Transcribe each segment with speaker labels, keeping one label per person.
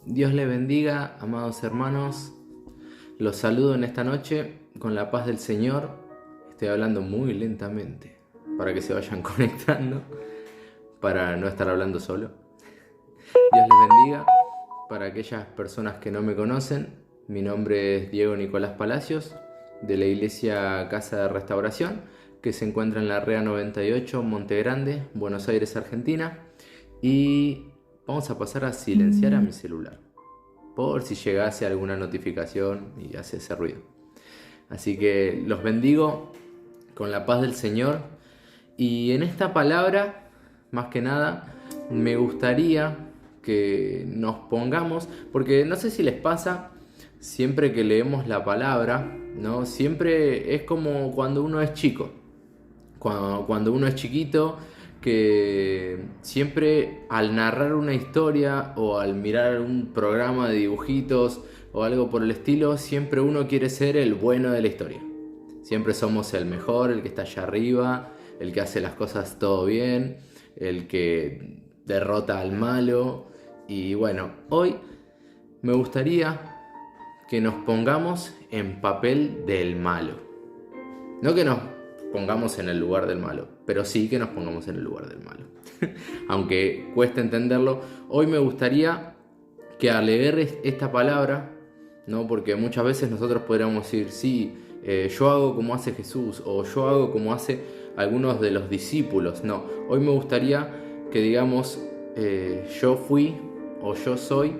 Speaker 1: Dios les bendiga, amados hermanos. Los saludo en esta noche con la paz del Señor. Estoy hablando muy lentamente para que se vayan conectando, para no estar hablando solo. Dios les bendiga. Para aquellas personas que no me conocen, mi nombre es Diego Nicolás Palacios, de la Iglesia Casa de Restauración, que se encuentra en la REA 98, Monte Grande, Buenos Aires, Argentina. Y vamos a pasar a silenciar a mi celular, por si llegase alguna notificación y hace ese ruido. Así que los bendigo con la paz del Señor. Y en esta palabra, más que nada, me gustaría que nos pongamos, porque no sé si les pasa, siempre que leemos la palabra, ¿no? Siempre es como cuando uno es chico, cuando uno es chiquito, que siempre al narrar una historia o al mirar un programa de dibujitos o algo por el estilo, siempre uno quiere ser el bueno de la historia. Siempre somos el mejor, el que está allá arriba, el que hace las cosas todo bien, el que derrota al malo. Y bueno, hoy me gustaría que nos pongamos en papel del malo. No que nos pongamos en el lugar del malo, pero sí que nos pongamos en el lugar del malo. Aunque cueste entenderlo, hoy me gustaría que al leer esta palabra, ¿no? Porque muchas veces nosotros podríamos decir, sí, yo hago como hace Jesús, o yo hago como hace algunos de los discípulos. No, hoy me gustaría que digamos, yo fui o yo soy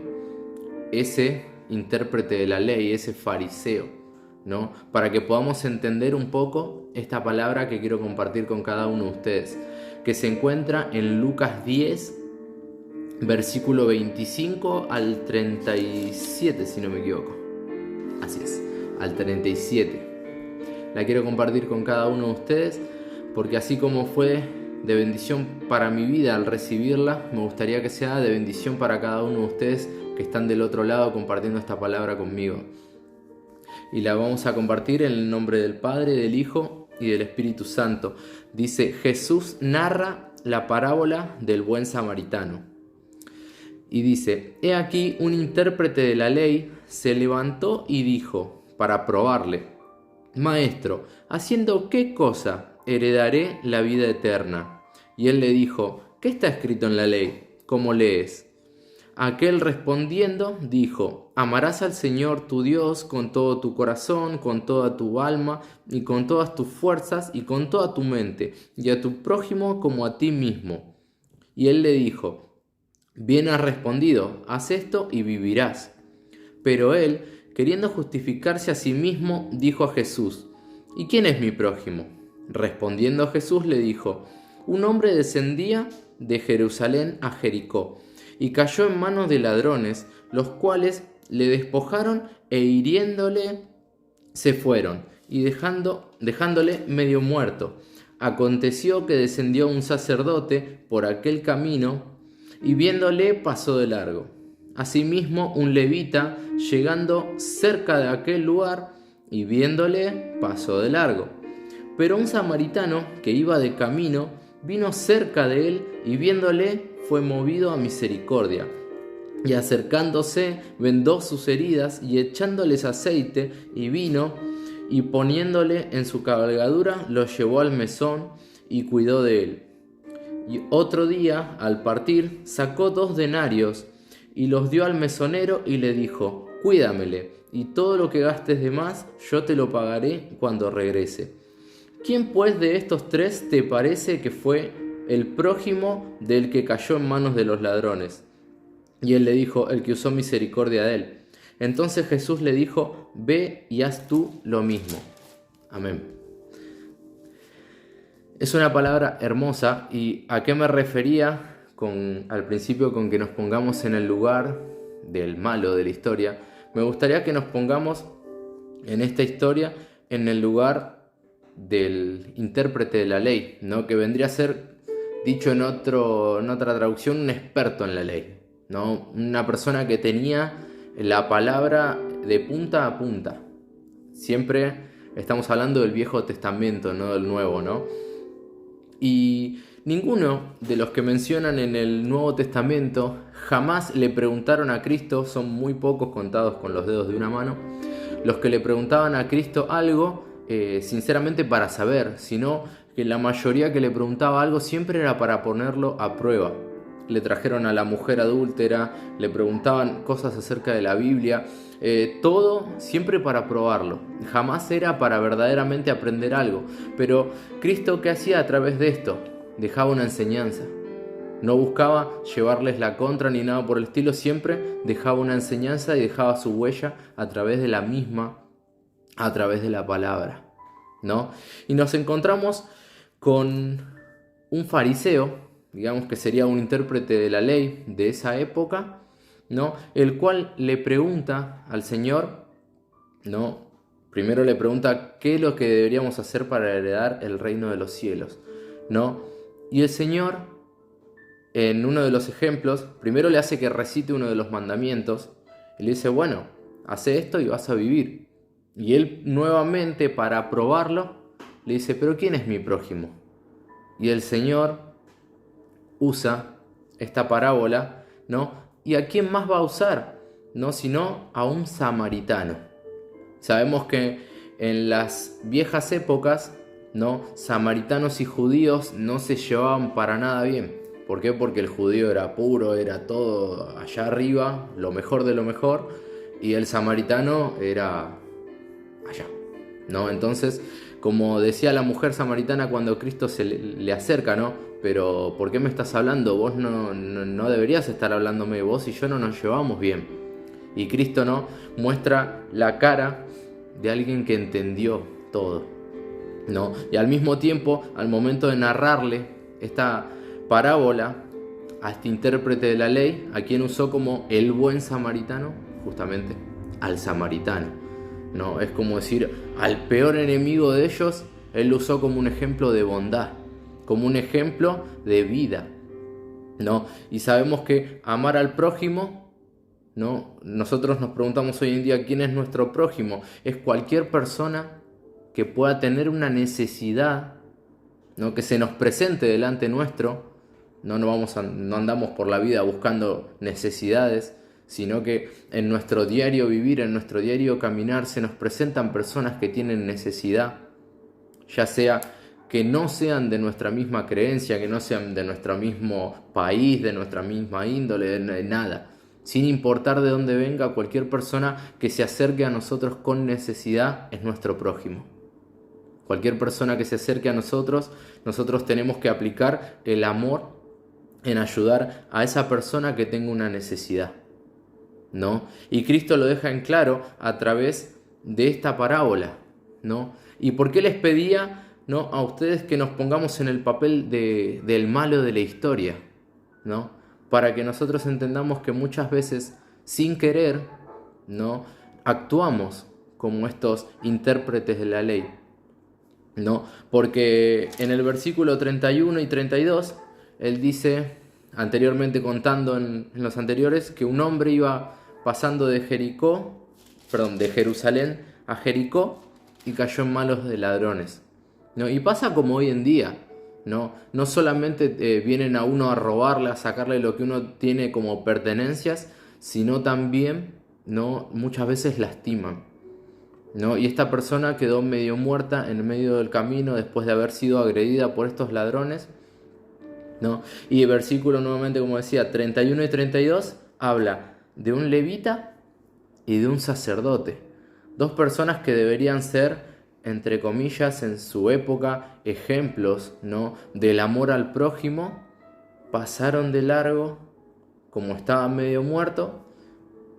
Speaker 1: ese intérprete de la ley, ese fariseo, ¿no? Para que podamos entender un poco esta palabra que quiero compartir con cada uno de ustedes, que se encuentra en Lucas 10, versículo 25 al 37, si no me equivoco. Así es, al 37. La quiero compartir con cada uno de ustedes, porque así como fue de bendición para mi vida al recibirla, me gustaría que sea de bendición para cada uno de ustedes que están del otro lado compartiendo esta palabra conmigo. Y la vamos a compartir en el nombre del Padre, del Hijo y del Espíritu Santo. Dice: Jesús narra la parábola del buen samaritano. Y dice: he aquí un intérprete de la ley se levantó y dijo, para probarle: Maestro, ¿haciendo qué cosa heredaré la vida eterna? Y él le dijo: ¿qué está escrito en la ley? ¿Cómo lees? Aquel respondiendo dijo: amarás al Señor tu Dios con todo tu corazón, con toda tu alma y con todas tus fuerzas y con toda tu mente, y a tu prójimo como a ti mismo. Y él le dijo: bien has respondido, haz esto y vivirás. Pero él, queriendo justificarse a sí mismo, dijo a Jesús: ¿y quién es mi prójimo? Respondiendo Jesús le dijo: un hombre descendía de Jerusalén a Jericó y cayó en manos de ladrones, los cuales le despojaron e hiriéndole se fueron, y dejándole medio muerto. Aconteció que descendió un sacerdote por aquel camino, y viéndole pasó de largo. Asimismo un levita, llegando cerca de aquel lugar, y viéndole pasó de largo. Pero un samaritano que iba de camino, vino cerca de él, y viéndole fue movido a misericordia. Y acercándose, vendó sus heridas, y echándoles aceite y vino, y poniéndole en su cabalgadura, lo llevó al mesón, y cuidó de él. Y otro día, al partir, sacó 2 denarios, y los dio al mesonero, y le dijo: cuídamele, y todo lo que gastes de más, yo te lo pagaré cuando regrese. ¿Quién pues de estos 3 te parece que fue el prójimo del que cayó en manos de los ladrones? Y él le dijo: el que usó misericordia de él. Entonces Jesús le dijo: ve y haz tú lo mismo. Amén. Es una palabra hermosa. ¿Y a qué me refería al principio con que nos pongamos en el lugar del malo de la historia? Me gustaría que nos pongamos en esta historia en el lugar del intérprete de la ley, ¿no? Que vendría a ser, dicho en otra traducción, un experto en la ley, ¿no? Una persona que tenía la palabra de punta a punta. Siempre estamos hablando del Viejo Testamento, no del Nuevo, ¿no? Y ninguno de los que mencionan en el Nuevo Testamento jamás le preguntaron a Cristo, son muy pocos contados con los dedos de una mano, los que le preguntaban a Cristo algo sinceramente para saber, sino que la mayoría que le preguntaba algo siempre era para ponerlo a prueba. Le trajeron a la mujer adúltera, le preguntaban cosas acerca de la Biblia, todo siempre para probarlo. Jamás era para verdaderamente aprender algo. Pero Cristo, ¿qué hacía a través de esto? Dejaba una enseñanza. No buscaba llevarles la contra ni nada por el estilo, siempre dejaba una enseñanza y dejaba su huella a través de la misma, a través de la palabra, ¿no? Y nos encontramos con un fariseo, digamos que sería un intérprete de la ley de esa época, ¿no? El cual le pregunta al Señor, ¿no? Primero le pregunta qué es lo que deberíamos hacer para heredar el reino de los cielos, ¿no? Y el Señor, en uno de los ejemplos, primero le hace que recite uno de los mandamientos y le dice, bueno, hace esto y vas a vivir. Y él nuevamente, para probarlo, le dice, pero ¿quién es mi prójimo? Y el Señor usa esta parábola, ¿no? ¿Y a quién más va a usar? No, sino a un samaritano. Sabemos que en las viejas épocas, ¿no? Samaritanos y judíos no se llevaban para nada bien. ¿Por qué? Porque el judío era puro, era todo allá arriba, lo mejor de lo mejor, y el samaritano era allá, ¿no? Entonces, como decía la mujer samaritana cuando Cristo se le acerca, ¿no? Pero ¿por qué me estás hablando? Vos no deberías estar hablándome, vos y yo no nos llevamos bien. Y Cristo, ¿no? Muestra la cara de alguien que entendió todo, ¿no? Y al mismo tiempo, al momento de narrarle esta parábola a este intérprete de la ley, a quien usó como el buen samaritano, justamente al samaritano, ¿no? Es como decir, al peor enemigo de ellos, él lo usó como un ejemplo de bondad, como un ejemplo de vida, ¿no? Y sabemos que amar al prójimo, ¿no? Nosotros nos preguntamos hoy en día, ¿quién es nuestro prójimo? Es cualquier persona que pueda tener una necesidad, ¿no? Que se nos presente delante nuestro. No andamos por la vida buscando necesidades, sino que en nuestro diario vivir, en nuestro diario caminar, se nos presentan personas que tienen necesidad, ya sea que no sean de nuestra misma creencia, que no sean de nuestro mismo país, de nuestra misma índole, de nada. Sin importar de dónde venga, cualquier persona que se acerque a nosotros con necesidad es nuestro prójimo. Cualquier persona que se acerque a nosotros, nosotros tenemos que aplicar el amor en ayudar a esa persona que tenga una necesidad, ¿no? Y Cristo lo deja en claro a través de esta parábola, ¿no? ¿Y por qué les pedía, ¿no?, a ustedes que nos pongamos en el papel del malo de la historia, ¿no? Para que nosotros entendamos que muchas veces, sin querer, ¿no?, actuamos como estos intérpretes de la ley, ¿no? Porque en el versículo 31 y 32, él dice, anteriormente contando en los anteriores, que un hombre iba pasando de Jerusalén a Jericó y cayó en manos de ladrones, ¿no? Y pasa como hoy en día, ¿no? No solamente vienen a uno a robarle, a sacarle lo que uno tiene como pertenencias, sino también, ¿no?, muchas veces lastiman, ¿no? Y esta persona quedó medio muerta en medio del camino después de haber sido agredida por estos ladrones, ¿no? Y el versículo nuevamente, como decía, 31 y 32, habla de un levita y de un sacerdote. Dos personas que deberían ser, entre comillas, en su época, ejemplos, ¿no?, del amor al prójimo, pasaron de largo, como estaba medio muerto,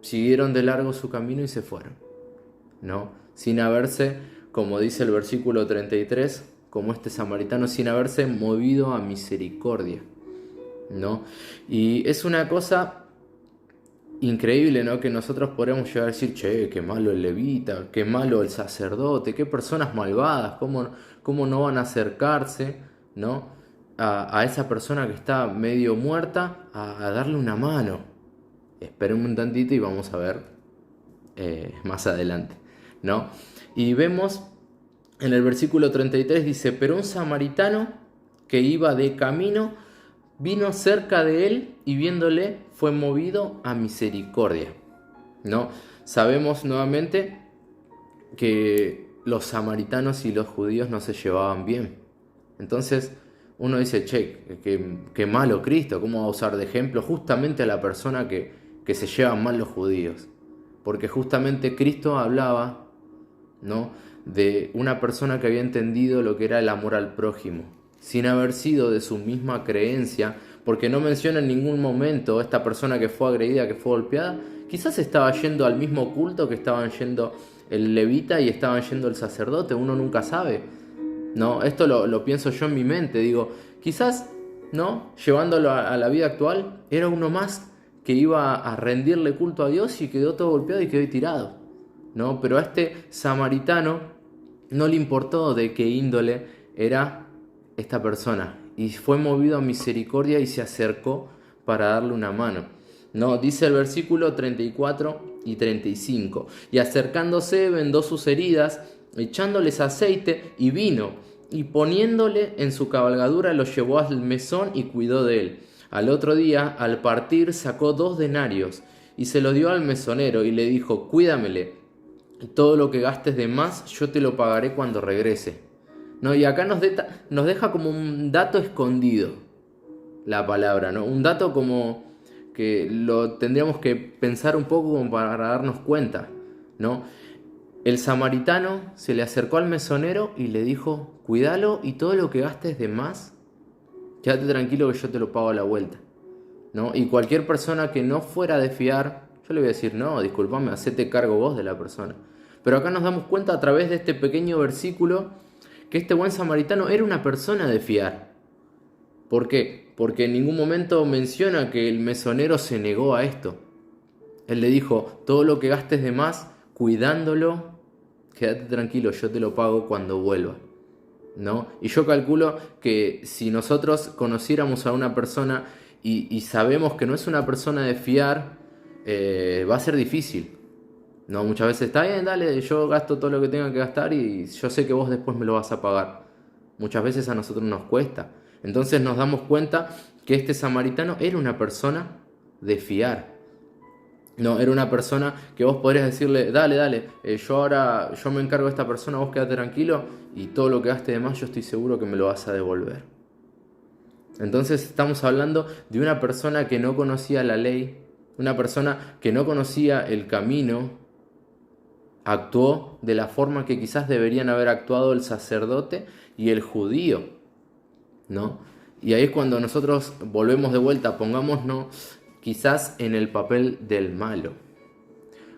Speaker 1: siguieron de largo su camino y se fueron, ¿no? Sin haberse, como dice el versículo 33, como este samaritano, sin haberse movido a misericordia, ¿no? Y es una cosa increíble, ¿no?, que nosotros podemos llegar a decir, che, qué malo el levita, qué malo el sacerdote, qué personas malvadas, cómo no van a acercarse, ¿no?, a esa persona que está medio muerta a darle una mano. Esperen un tantito y vamos a ver más adelante, ¿no? Y vemos en el versículo 33, dice, pero un samaritano que iba de camino, vino cerca de él y viéndole fue movido a misericordia, ¿no? Sabemos nuevamente que los samaritanos y los judíos no se llevaban bien. Entonces uno dice, che, qué malo Cristo, ¿cómo va a usar de ejemplo justamente a la persona que se llevan mal los judíos? Porque justamente Cristo hablaba, ¿no?, de una persona que había entendido lo que era el amor al prójimo, sin haber sido de su misma creencia, porque no menciona en ningún momento esta persona que fue agredida, que fue golpeada, quizás estaba yendo al mismo culto que estaban yendo el levita y estaban yendo el sacerdote, uno nunca sabe, ¿no? Esto lo pienso yo en mi mente, digo, quizás, ¿no?, llevándolo a la vida actual, era uno más que iba a rendirle culto a Dios y quedó todo golpeado y quedó tirado, ¿no? Pero a este samaritano no le importó de qué índole era esta persona y fue movido a misericordia y se acercó para darle una mano, ¿no? Dice el versículo 34 y 35, y acercándose vendó sus heridas, echándoles aceite y vino, y poniéndole en su cabalgadura lo llevó al mesón y cuidó de él. Al otro día, al partir, sacó 2 denarios y se lo dio al mesonero y le dijo, cuídamele, y todo lo que gastes de más yo te lo pagaré cuando regrese, ¿no? Y acá nos deja como un dato escondido la palabra, ¿no? Un dato como que lo tendríamos que pensar un poco como para darnos cuenta, ¿no? El samaritano se le acercó al mesonero y le dijo, cuídalo y todo lo que gastes de más, quédate tranquilo que yo te lo pago a la vuelta, ¿no? Y cualquier persona que no fuera de fiar, yo le voy a decir, no, disculpame, hacete cargo vos de la persona. Pero acá nos damos cuenta a través de este pequeño versículo que este buen samaritano era una persona de fiar. ¿Por qué? Porque en ningún momento menciona que el mesonero se negó a esto. Él le dijo, todo lo que gastes de más, cuidándolo, quédate tranquilo, yo te lo pago cuando vuelva, ¿no? Y yo calculo que si nosotros conociéramos a una persona y sabemos que no es una persona de fiar, va a ser difícil, ¿no? Muchas veces está bien, dale, yo gasto todo lo que tenga que gastar y yo sé que vos después me lo vas a pagar. Muchas veces a nosotros nos cuesta. Entonces nos damos cuenta que este samaritano era una persona de fiar. No, era una persona que vos podrías decirle, dale, yo me encargo de esta persona, vos quédate tranquilo y todo lo que gaste de más yo estoy seguro que me lo vas a devolver. Entonces estamos hablando de una persona que no conocía la ley, una persona que no conocía el camino, actuó de la forma que quizás deberían haber actuado el sacerdote y el judío, ¿no? Y ahí es cuando nosotros volvemos de vuelta, pongámonos quizás en el papel del malo.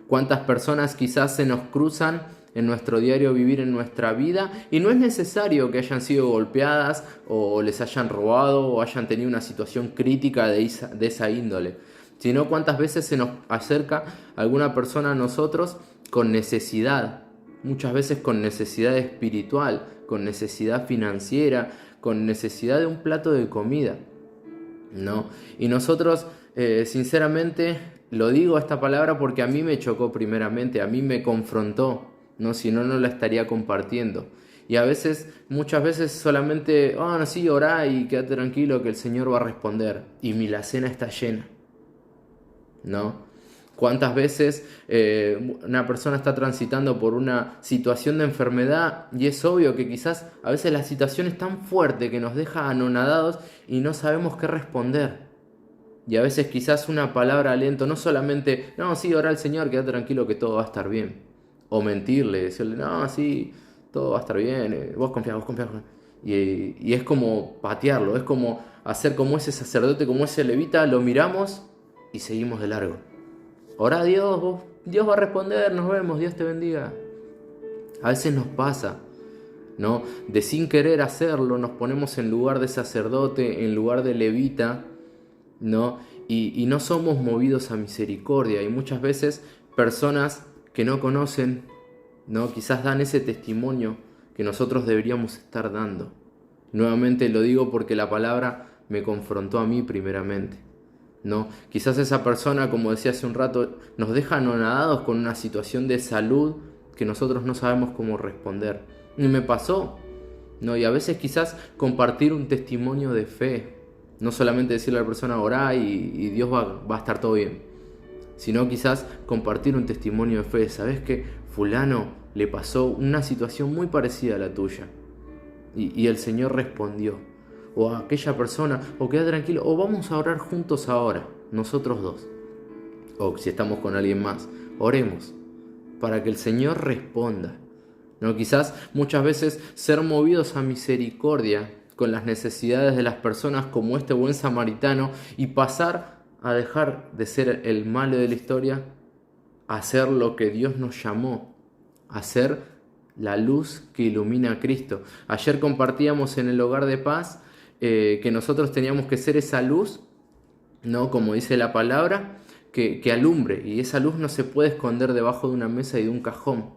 Speaker 1: ¿Cuántas personas quizás se nos cruzan en nuestro diario vivir, en nuestra vida? Y no es necesario que hayan sido golpeadas o les hayan robado o hayan tenido una situación crítica de esa índole, sino cuántas veces se nos acerca alguna persona a nosotros con necesidad, muchas veces con necesidad espiritual, con necesidad financiera, con necesidad de un plato de comida, ¿no? Y nosotros, sinceramente, lo digo esta palabra porque a mí me chocó primeramente, a mí me confrontó, ¿no? Si no, no la estaría compartiendo. Y a veces, muchas veces solamente, no, sí, orá y quédate tranquilo que el Señor va a responder. Y mi alacena está llena, ¿no? ¿Cuántas veces una persona está transitando por una situación de enfermedad y es obvio que quizás a veces la situación es tan fuerte que nos deja anonadados y no sabemos qué responder? Y a veces quizás una palabra de aliento, no solamente, no, sí, ora al Señor, quédate tranquilo que todo va a estar bien. O mentirle, decirle, no, sí, todo va a estar bien, vos confías. Y es como patearlo, es como hacer como ese sacerdote, como ese levita, lo miramos y seguimos de largo. Ora a Dios, Dios va a responder, nos vemos, Dios te bendiga. A veces nos pasa, ¿no? De sin querer hacerlo, nos ponemos en lugar de sacerdote, en lugar de levita, ¿no? Y no somos movidos a misericordia. Y muchas veces personas que no conocen, ¿no?, quizás dan ese testimonio que nosotros deberíamos estar dando. Nuevamente lo digo porque la palabra me confrontó a mí primeramente, ¿no? Quizás esa persona, como decía hace un rato, nos deja anonadados con una situación de salud que nosotros no sabemos cómo responder. Y me pasó, ¿no? Y a veces quizás compartir un testimonio de fe, no solamente decirle a la persona orá y Dios va a estar todo bien, sino quizás compartir un testimonio de fe. ¿Sabes que fulano le pasó una situación muy parecida a la tuya? Y el Señor respondió. O a aquella persona, o queda tranquilo, o vamos a orar juntos ahora, nosotros dos. O si estamos con alguien más, oremos para que el Señor responda. ¿No? Quizás muchas veces ser movidos a misericordia con las necesidades de las personas como este buen samaritano y pasar a dejar de ser el malo de la historia, a ser lo que Dios nos llamó, a ser la luz que ilumina a Cristo. Ayer compartíamos en el Hogar de Paz que nosotros teníamos que ser esa luz, ¿no? Como dice la palabra, que alumbre, y esa luz no se puede esconder debajo de una mesa y de un cajón,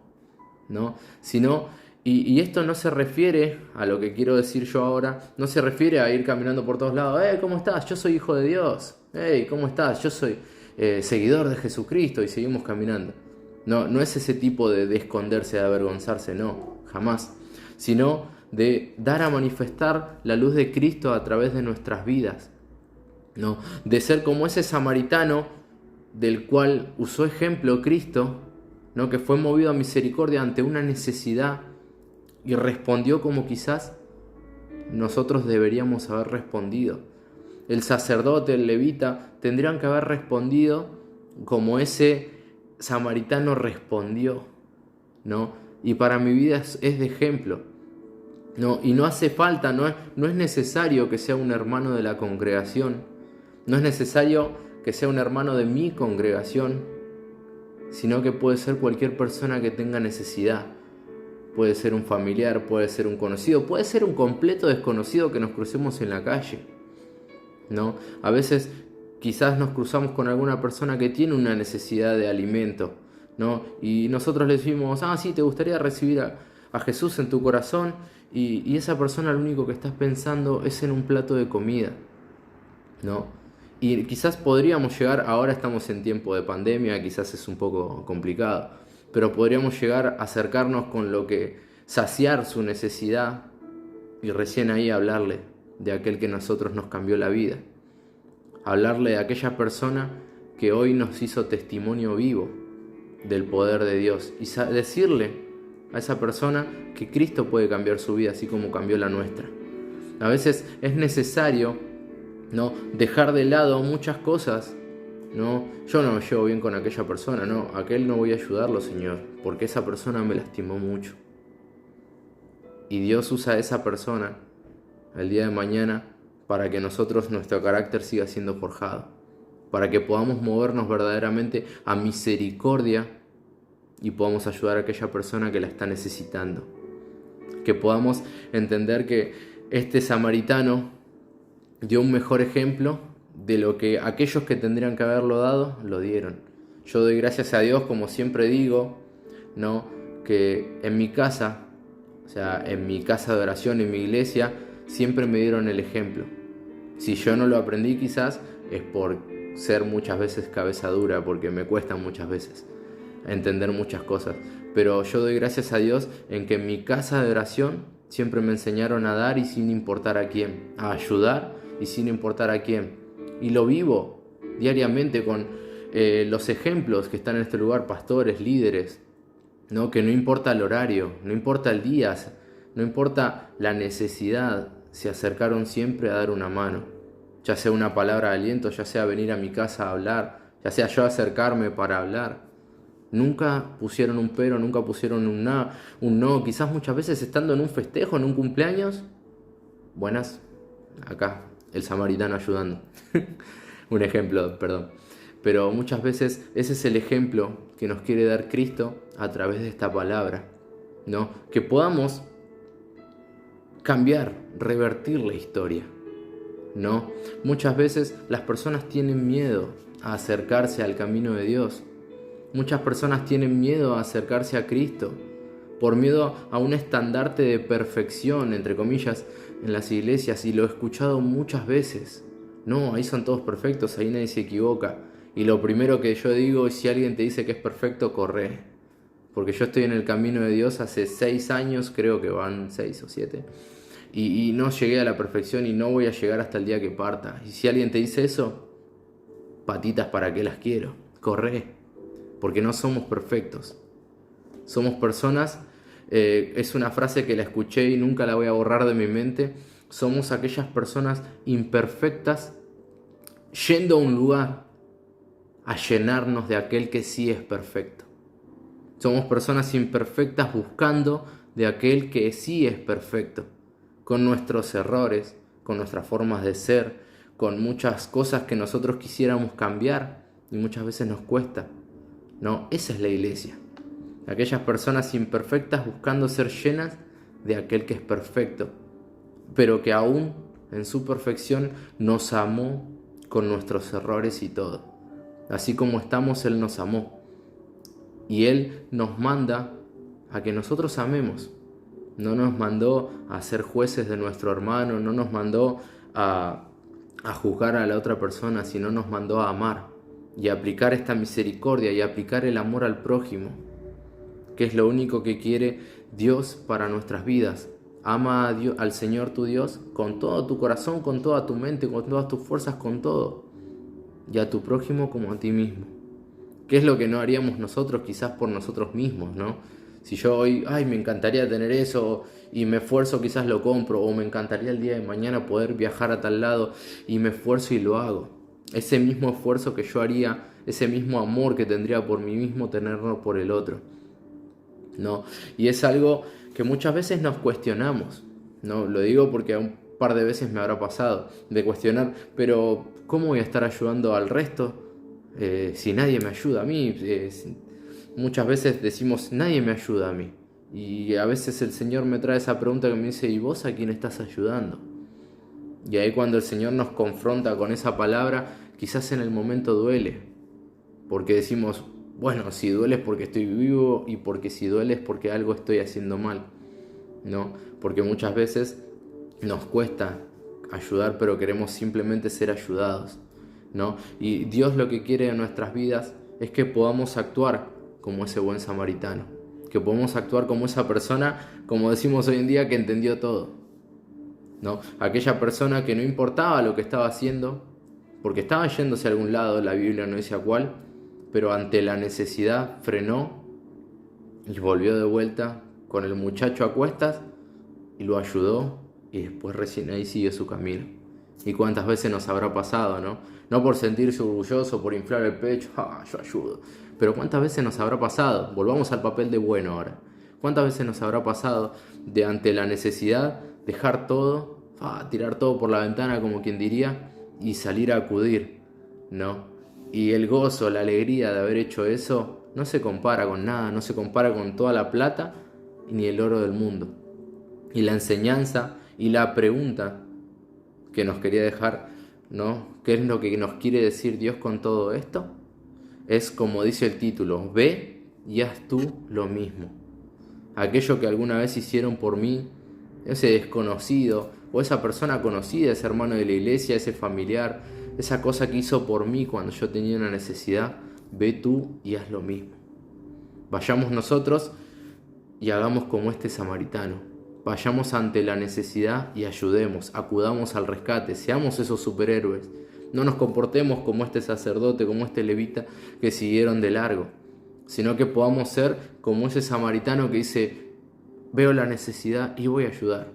Speaker 1: ¿no? Sino, y esto no se refiere a lo que quiero decir yo ahora, no se refiere a ir caminando por todos lados. ¿Cómo estás? Yo soy hijo de Dios. ¿Cómo estás? Yo soy seguidor de Jesucristo, y seguimos caminando. No es ese tipo de esconderse, de avergonzarse, no, jamás. Sino de dar a manifestar la luz de Cristo a través de nuestras vidas, ¿no? De ser como ese samaritano del cual usó ejemplo Cristo, ¿no? Que fue movido a misericordia ante una necesidad y respondió como quizás nosotros deberíamos haber respondido. El sacerdote, el levita, tendrían que haber respondido como ese samaritano respondió, ¿no? Y para mi vida es de ejemplo, ¿no? Y no hace falta, no es necesario que sea un hermano de la congregación, no es necesario que sea un hermano de mi congregación, sino que puede ser cualquier persona que tenga necesidad. Puede ser un familiar, puede ser un conocido, puede ser un completo desconocido que nos crucemos en la calle, ¿no? A veces quizás nos cruzamos con alguna persona que tiene una necesidad de alimento, ¿no? Y nosotros le decimos, sí, ¿te gustaría recibir a Jesús en tu corazón? Y esa persona lo único que estás pensando es en un plato de comida, ¿no? Y quizás podríamos llegar, ahora estamos en tiempo de pandemia, quizás es un poco complicado, pero podríamos llegar a acercarnos con lo que saciar su necesidad y recién ahí hablarle de aquel que a nosotros nos cambió la vida. Hablarle de aquella persona que hoy nos hizo testimonio vivo del poder de Dios y decirle a esa persona que Cristo puede cambiar su vida así como cambió la nuestra. A veces es necesario, ¿no?, dejar de lado muchas cosas, ¿no? Yo no me llevo bien con aquella persona, no, aquel no voy a ayudarlo, Señor, porque esa persona me lastimó mucho. Y Dios usa a esa persona el día de mañana para que nosotros, nuestro carácter siga siendo forjado, para que podamos movernos verdaderamente a misericordia y podamos ayudar a aquella persona que la está necesitando. Que podamos entender que este samaritano dio un mejor ejemplo de lo que aquellos que tendrían que haberlo dado, lo dieron. Yo doy gracias a Dios, como siempre digo, ¿no?, que en mi casa, o sea, en mi casa de oración, en mi iglesia, siempre me dieron el ejemplo. Si yo no lo aprendí, quizás es por ser muchas veces cabeza dura, porque me cuesta muchas veces entender muchas cosas. Pero yo doy gracias a Dios en que en mi casa de oración siempre me enseñaron a dar y sin importar a quién, a ayudar y sin importar a quién. Y lo vivo diariamente con los ejemplos que están en este lugar, pastores, líderes, ¿no?, que no importa el horario, no importa el día, no importa la necesidad, se acercaron siempre a dar una mano, ya sea una palabra de aliento, ya sea venir a mi casa a hablar, ya sea yo acercarme para hablar. Nunca pusieron un pero, nunca pusieron un no. Quizás muchas veces estando en un festejo, en un cumpleaños, buenas, acá, el samaritano ayudando. Un ejemplo, perdón. Pero muchas veces ese es el ejemplo que nos quiere dar Cristo a través de esta palabra, ¿no? Que podamos cambiar, revertir la historia, ¿no? Muchas veces las personas tienen miedo a acercarse al camino de Dios. Muchas personas tienen miedo a acercarse a Cristo por miedo a un estandarte de perfección, entre comillas, en las iglesias, y lo he escuchado muchas veces. No, ahí son todos perfectos, ahí nadie se equivoca. Y lo primero que yo digo es, si alguien te dice que es perfecto, corre. Porque yo estoy en el camino de Dios hace 6 años, creo que van 6 o 7. y no llegué a la perfección y no voy a llegar hasta el día que parta. Y si alguien te dice eso, patitas, ¿para qué las quiero? Corre, porque no somos perfectos. Somos personas, es una frase que la escuché y nunca la voy a borrar de mi mente. Somos aquellas personas imperfectas yendo a un lugar a llenarnos de aquel que sí es perfecto. Somos personas imperfectas buscando de aquel que sí es perfecto, con nuestros errores, con nuestras formas de ser, con muchas cosas que nosotros quisiéramos cambiar y muchas veces nos cuesta. No, esa es la iglesia. Aquellas personas imperfectas buscando ser llenas de aquel que es perfecto, pero que aún en su perfección nos amó con nuestros errores y todo. Así como estamos, Él nos amó. Y Él nos manda a que nosotros amemos. No nos mandó a ser jueces de nuestro hermano, no nos mandó a juzgar a la otra persona, sino nos mandó a amar y a aplicar esta misericordia y a aplicar el amor al prójimo, que es lo único que quiere Dios para nuestras vidas. Ama a Dios, al Señor tu Dios con todo tu corazón, con toda tu mente, con todas tus fuerzas, con todo. Y a tu prójimo como a ti mismo. ¿Qué es lo que no haríamos nosotros quizás por nosotros mismos, no? Si yo hoy, me encantaría tener eso y me esfuerzo, quizás lo compro, o me encantaría el día de mañana poder viajar a tal lado y me esfuerzo y lo hago. Ese mismo esfuerzo que yo haría, ese mismo amor que tendría por mí mismo, tenerlo por el otro, ¿no? Y es algo que muchas veces nos cuestionamos, ¿no? Lo digo porque un par de veces me habrá pasado de cuestionar, pero ¿cómo voy a estar ayudando al resto si nadie me ayuda a mí? Muchas veces decimos, nadie me ayuda a mí. Y a veces el Señor me trae esa pregunta que me dice, ¿y vos a quién estás ayudando? Y ahí cuando el Señor nos confronta con esa palabra, quizás en el momento duele. Porque decimos, bueno, si duele es porque estoy vivo y porque si duele es porque algo estoy haciendo mal, ¿no? Porque muchas veces nos cuesta ayudar, pero queremos simplemente ser ayudados, ¿no? Y Dios lo que quiere en nuestras vidas es que podamos actuar como ese buen samaritano, que podamos actuar como esa persona, como decimos hoy en día, que entendió todo, ¿no? Aquella persona que no importaba lo que estaba haciendo, porque estaba yéndose a algún lado, la Biblia no dice a cuál, pero ante la necesidad frenó y volvió de vuelta con el muchacho a cuestas y lo ayudó y después recién ahí siguió su camino. Y cuántas veces nos habrá pasado, ¿no? No por sentirse orgulloso, por inflar el pecho, yo ayudo. Pero cuántas veces nos habrá pasado, volvamos al papel de bueno ahora. Cuántas veces nos habrá pasado de ante la necesidad dejar todo, tirar todo por la ventana como quien diría y salir a acudir, ¿no? Y el gozo, la alegría de haber hecho eso no se compara con nada, no se compara con toda la plata ni el oro del mundo. Y la enseñanza y la pregunta que nos quería dejar, ¿no? ¿Qué es lo que nos quiere decir Dios con todo esto? Es como dice el título, ve y haz tú lo mismo. Aquello que alguna vez hicieron por mí, ese desconocido o esa persona conocida, ese hermano de la iglesia, ese familiar, esa cosa que hizo por mí cuando yo tenía una necesidad, ve tú y haz lo mismo. Vayamos nosotros y hagamos como este samaritano. Vayamos ante la necesidad y ayudemos, acudamos al rescate, seamos esos superhéroes. No nos comportemos como este sacerdote, como este levita que siguieron de largo, sino que podamos ser como ese samaritano que dice, veo la necesidad y voy a ayudar,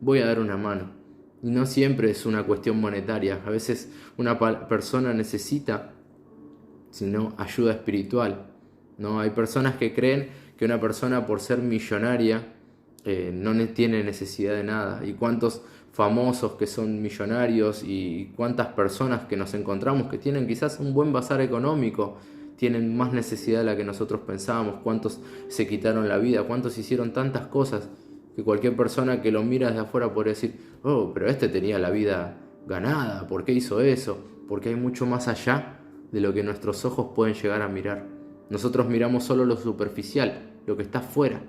Speaker 1: voy a dar una mano. Y no siempre es una cuestión monetaria, a veces una persona necesita, sino ayuda espiritual, ¿no? Hay personas que creen que una persona por ser millonaria no tiene necesidad de nada. Y cuántos famosos que son millonarios y cuántas personas que nos encontramos que tienen quizás un buen bazar económico, tienen más necesidad de la que nosotros pensábamos, cuántos se quitaron la vida, cuántos hicieron tantas cosas que cualquier persona que lo mira desde afuera podría decir, oh, pero este tenía la vida ganada, ¿por qué hizo eso? Porque hay mucho más allá de lo que nuestros ojos pueden llegar a mirar. Nosotros miramos solo lo superficial, lo que está afuera,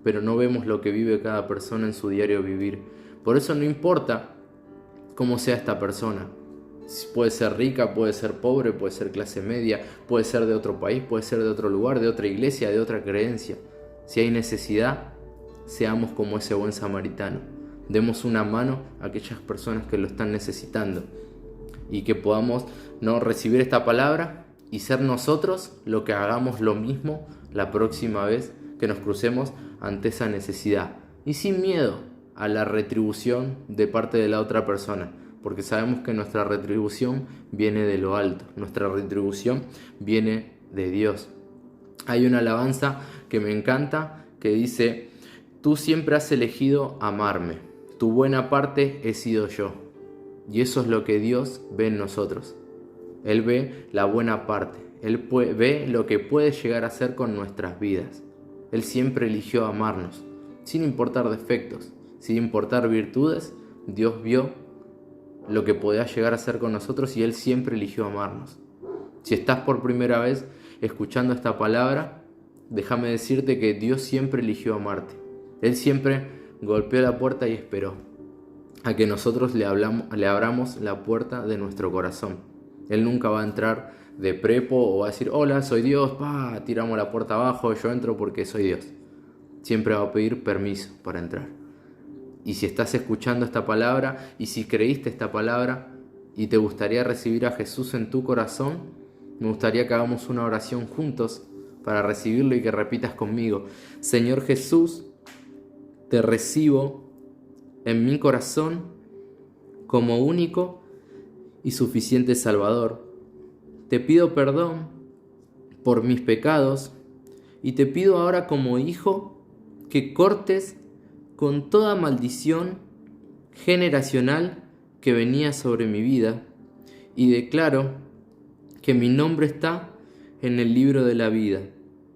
Speaker 1: pero no vemos lo que vive cada persona en su diario vivir. Por eso no importa cómo sea esta persona. Puede ser rica, puede ser pobre, puede ser clase media, puede ser de otro país, puede ser de otro lugar, de otra iglesia, de otra creencia. Si hay necesidad, seamos como ese buen samaritano. Demos una mano a aquellas personas que lo están necesitando. Y que podamos no recibir esta palabra y ser nosotros lo que hagamos lo mismo la próxima vez que nos crucemos ante esa necesidad. Y sin miedo a la retribución de parte de la otra persona. Porque sabemos que nuestra retribución viene de lo alto. Nuestra retribución viene de Dios. Hay una alabanza que me encanta que dice: tú siempre has elegido amarme. Tu buena parte he sido yo. Y eso es lo que Dios ve en nosotros. Él ve la buena parte. Él ve lo que puede llegar a ser con nuestras vidas. Él siempre eligió amarnos, sin importar defectos, sin importar virtudes. Dios vio lo que podía llegar a ser con nosotros y Él siempre eligió amarnos. Si estás por primera vez escuchando esta palabra, déjame decirte que Dios siempre eligió amarte. Él siempre golpeó la puerta y esperó a que nosotros le abramos la puerta de nuestro corazón. Él nunca va a entrar de prepo o va a decir: hola, soy Dios, tiramos la puerta abajo, yo entro porque soy Dios. Siempre va a pedir permiso para entrar. Y si estás escuchando esta palabra y si creíste esta palabra y te gustaría recibir a Jesús en tu corazón, me gustaría que hagamos una oración juntos para recibirlo y que repitas conmigo: Señor Jesús, te recibo en mi corazón como único y suficiente Salvador. Te pido perdón por mis pecados y te pido ahora como hijo que cortes con toda maldición generacional que venía sobre mi vida, y declaro que mi nombre está en el libro de la vida.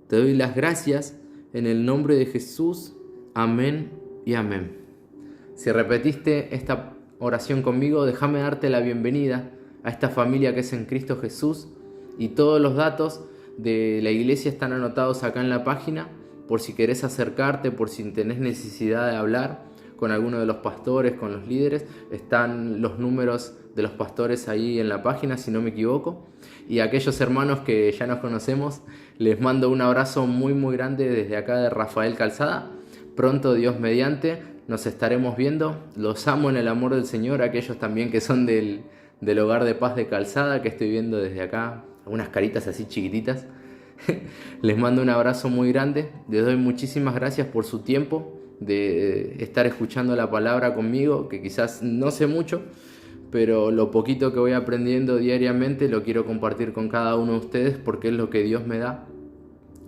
Speaker 1: Te doy las gracias en el nombre de Jesús. Amén y amén. Si repetiste esta oración conmigo, déjame darte la bienvenida a esta familia que es en Cristo Jesús, y todos los datos de la iglesia están anotados acá en la página, por si querés acercarte, por si tenés necesidad de hablar con alguno de los pastores, con los líderes. Están los números de los pastores ahí en la página, si no me equivoco. Y a aquellos hermanos que ya nos conocemos, les mando un abrazo muy muy grande desde acá de Rafael Calzada. Pronto, Dios mediante, nos estaremos viendo. Los amo en el amor del Señor, aquellos también que son del Hogar de Paz de Calzada, que estoy viendo desde acá, unas caritas así chiquititas. Les mando un abrazo muy grande. Les doy muchísimas gracias por su tiempo de estar escuchando la palabra conmigo, que quizás no sé mucho, pero lo poquito que voy aprendiendo diariamente lo quiero compartir con cada uno de ustedes, porque es lo que Dios me da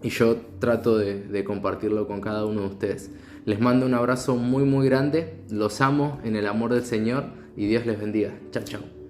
Speaker 1: y yo trato de compartirlo con cada uno de ustedes. Les mando un abrazo muy muy grande. Los amo en el amor del Señor y Dios les bendiga. Chao, chao.